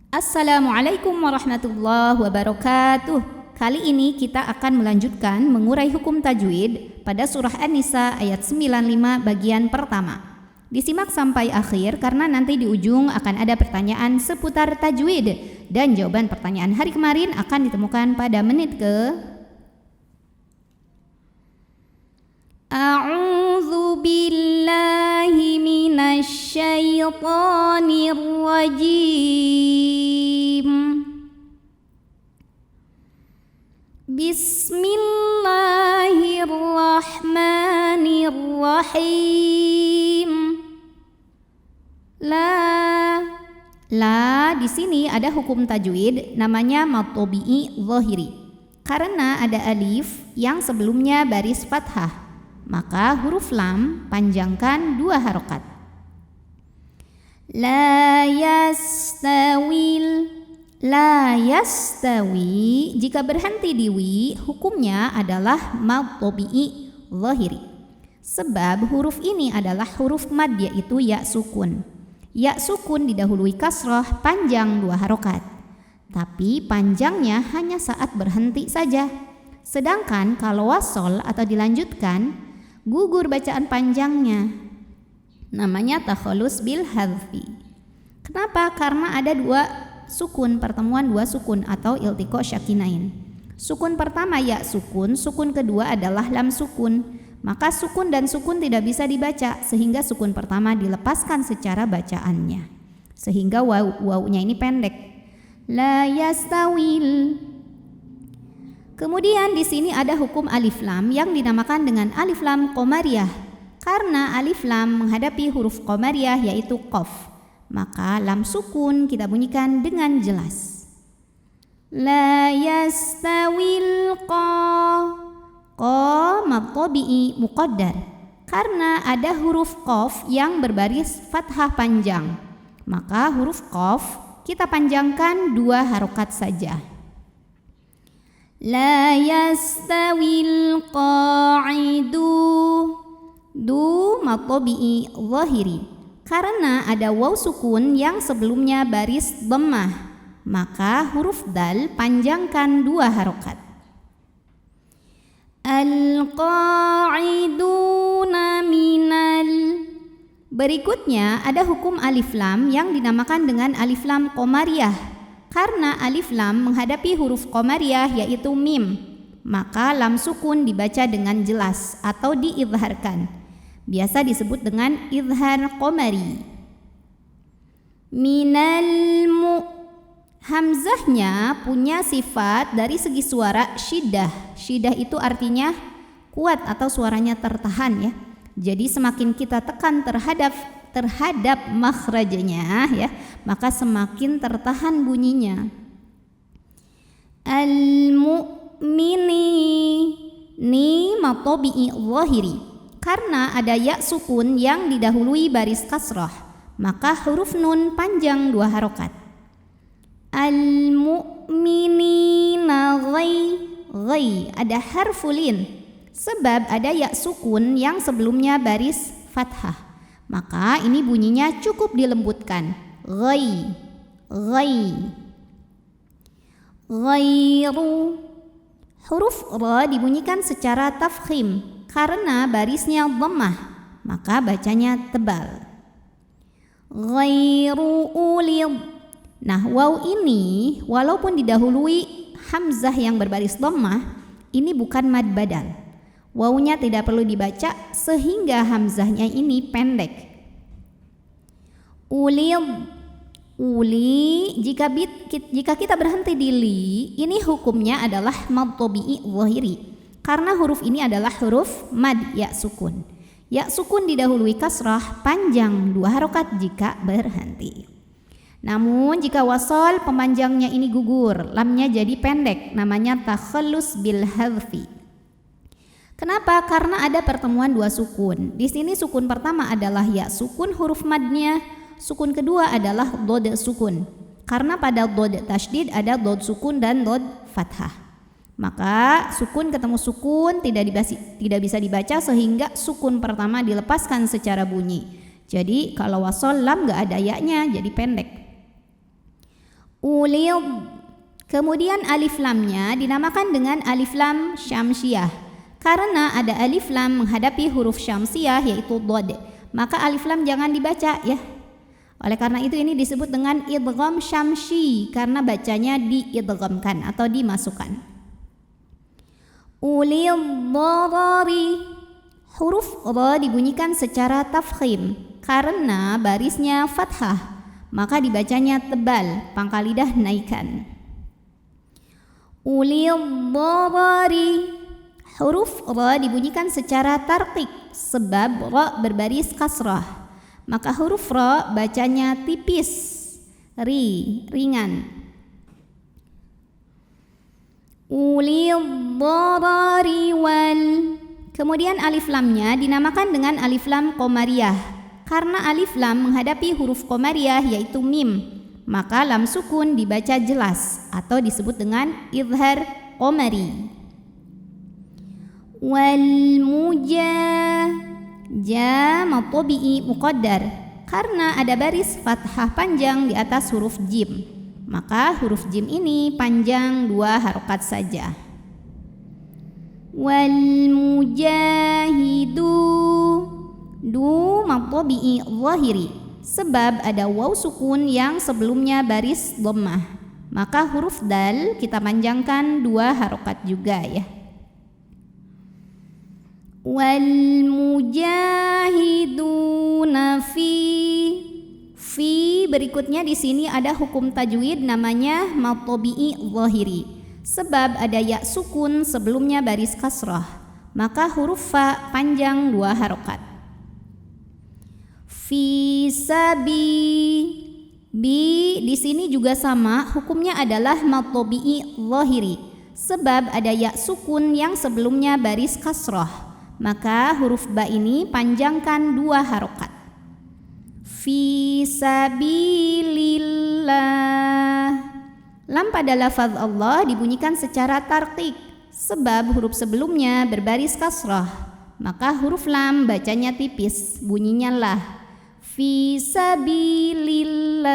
Assalamualaikum warahmatullahi wabarakatuh. Kali ini kita akan melanjutkan mengurai hukum tajwid pada surah An-Nisa ayat 95 bagian pertama. Disimak sampai akhir karena nanti di ujung akan ada pertanyaan seputar tajwid dan jawaban pertanyaan hari kemarin akan ditemukan pada menit ke A'udzu billahi minasy syaithanir rajim. Bismillahirrahmanirrahim. La di sini ada hukum tajwid namanya mad tabi'i zahiri. Karena ada alif yang sebelumnya baris fathah, maka huruf lam panjangkan 2 harokat. La yastawi jika berhenti di wi, hukumnya adalah mad tabi'i zahiri. Sebab huruf ini adalah huruf mad, yaitu ya sukun. Ya sukun didahului kasrah panjang 2 harokat, tapi panjangnya hanya saat berhenti saja. Sedangkan kalau wasol atau dilanjutkan, gugur bacaan panjangnya. Namanya takhalus bil hadfi. Kenapa? Karena ada 2 sukun, pertemuan 2 sukun atau iltiqa syakinain. Sukun pertama ya sukun, sukun kedua adalah lam sukun. Maka sukun dan sukun tidak bisa dibaca, sehingga sukun pertama dilepaskan secara bacaannya. Sehingga wawunya ini pendek. La yastawil. Kemudian di sini ada hukum alif lam yang dinamakan dengan alif lam qamariyah. Karena alif lam menghadapi huruf qamariyah yaitu qaf, maka lam sukun kita bunyikan dengan jelas. La yastawil qa mad tabi'i muqaddar. Karena ada huruf qaf yang berbaris fathah panjang, maka huruf qaf kita panjangkan 2 harokat saja. La yastawil qa'idu. Du mad tabi'i zahiri. Karena ada waw sukun yang sebelumnya baris dhammah, maka huruf dal panjangkan 2 harokat. Al-qa'iduna minal. Berikutnya ada hukum alif lam yang dinamakan dengan alif lam qamariyah. Karena alif lam menghadapi huruf qamariyah yaitu mim, maka lam sukun dibaca dengan jelas atau diizharkan. Biasa disebut dengan izhar qamari. Minal hamzahnya punya sifat dari segi suara syiddah. Syiddah itu artinya kuat atau suaranya tertahan ya. Jadi semakin kita tekan terhadap makhrajnya ya, maka semakin tertahan bunyinya. Al-mu'mini ni mad tabi'i zahiri. Karena ada ya sukun yang didahului baris kasrah, maka huruf nun panjang 2 harokat. Al-mu'minina ghai ada harfulin. Sebab ada ya sukun yang sebelumnya baris fathah, maka ini bunyinya cukup dilembutkan. Ghairu. Huruf ra dibunyikan secara tafkhim karena barisnya dhammah, maka bacanya tebal. Ghairu ulid. Nah, waw ini walaupun didahului hamzah yang berbaris dhammah, ini bukan mad badal. Wawnya tidak perlu dibaca sehingga hamzahnya ini pendek. Uli jika kita berhenti di li, ini hukumnya adalah mad tabi'i zahiri. Karena huruf ini adalah huruf mad ya sukun. Ya sukun didahului kasrah panjang 2 harokat jika berhenti. Namun jika wasol pemanjangnya ini gugur, lamnya jadi pendek, namanya takhallus bil hadfi. Kenapa? Karena ada pertemuan 2 sukun. Di sini sukun pertama adalah ya sukun huruf madnya, sukun kedua adalah dod sukun. Karena pada dod tasydid ada dod sukun dan dod fathah. Maka sukun ketemu sukun tidak bisa dibaca sehingga sukun pertama dilepaskan secara bunyi. Jadi kalau wasol lam gak ada ya-nya, jadi pendek. ulid. Kemudian alif lamnya dinamakan dengan alif lam syamsiyah karena ada alif lam menghadapi huruf syamsiyah yaitu dhad. Maka alif lam jangan dibaca ya. Oleh karena itu ini disebut dengan idgham syamsi karena bacanya diidghamkan atau dimasukkan. Ulil dharari. Huruf ra dibunyikan secara tafkhim karena barisnya fathah, maka dibacanya tebal, pangkal lidah naikkan. Ulil dharari. Huruf ra dibunyikan secara tarqiq sebab ra berbaris kasrah, maka huruf ra bacanya tipis, ringan. Ulil dharari wal. Kemudian alif lamnya dinamakan dengan alif lam qamariyah karena alif lam menghadapi huruf qamariyah yaitu mim, maka lam sukun dibaca jelas atau disebut dengan izhar qamari. Wal mujah. Ja matobi'i muqaddar karena ada baris fathah panjang di atas huruf jim, maka huruf jim ini panjang 2 harokat saja. Wal mujahidu. Du matobi'i zahiri sebab ada waw sukun yang sebelumnya baris dhammah, maka huruf dal kita panjangkan 2 harokat juga ya. Wal mujahiduna fi berikutnya di sini ada hukum tajwid namanya matobi'i zahiri sebab ada ya sukun sebelumnya baris kasrah, maka huruf fa panjang 2 harokat. Fi bi di sini juga sama, hukumnya adalah matobi'i zahiri sebab ada ya sukun yang sebelumnya baris kasrah, maka huruf ba ini panjangkan 2 harokat. Fi sabilillah. Lam pada lafaz Allah dibunyikan secara tarqiq sebab huruf sebelumnya berbaris kasrah, maka huruf lam bacanya tipis, bunyinya lah. Fi sabilillah.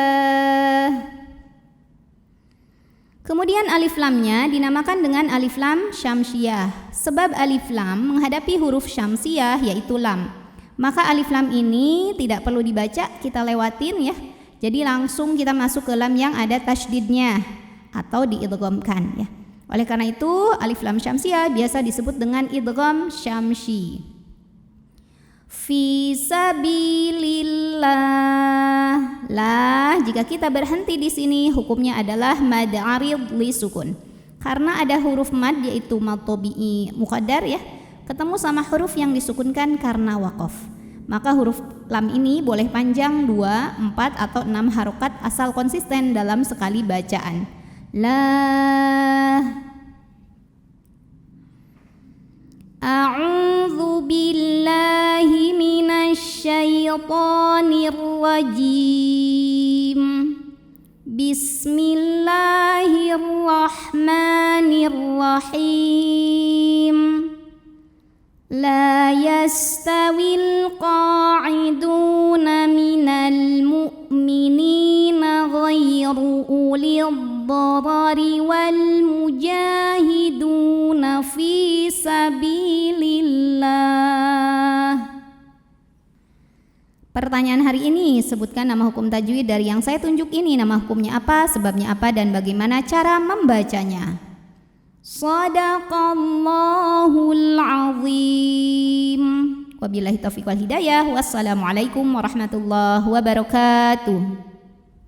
Kemudian alif lamnya dinamakan dengan alif lam syamsiyah sebab alif lam menghadapi huruf syamsiyah yaitu lam, maka alif lam ini tidak perlu dibaca, kita lewatin ya. Jadi langsung kita masuk ke lam yang ada tasydidnya atau diidghamkan ya. Oleh karena itu alif lam syamsiyah biasa disebut dengan idgham syamsi. Fi sabilillah. Lah jika kita berhenti di sini hukumnya adalah mad arid li sukun. Karena ada huruf mad yaitu mad tabi'i muqaddar ya, ketemu sama huruf yang disukunkan karena waqaf. Maka huruf lam ini boleh panjang 2, 4 atau 6 harokat asal konsisten dalam sekali bacaan. La. A'udzu billahi minasy syaithanir rajim. Bismillahirrahmanirrahim. La yastawil qa'iduna minal mu'minina ghairu ulil dharari wal mujahiduna fi sabilillah. Pertanyaan hari ini, sebutkan nama hukum tajwid dari yang saya tunjuk ini. Nama hukumnya apa, sebabnya apa, dan bagaimana cara membacanya. Shadaqallahul azim. Wabillahi taufiq wal hidayah. Wassalamualaikum warahmatullahi wabarakatuh.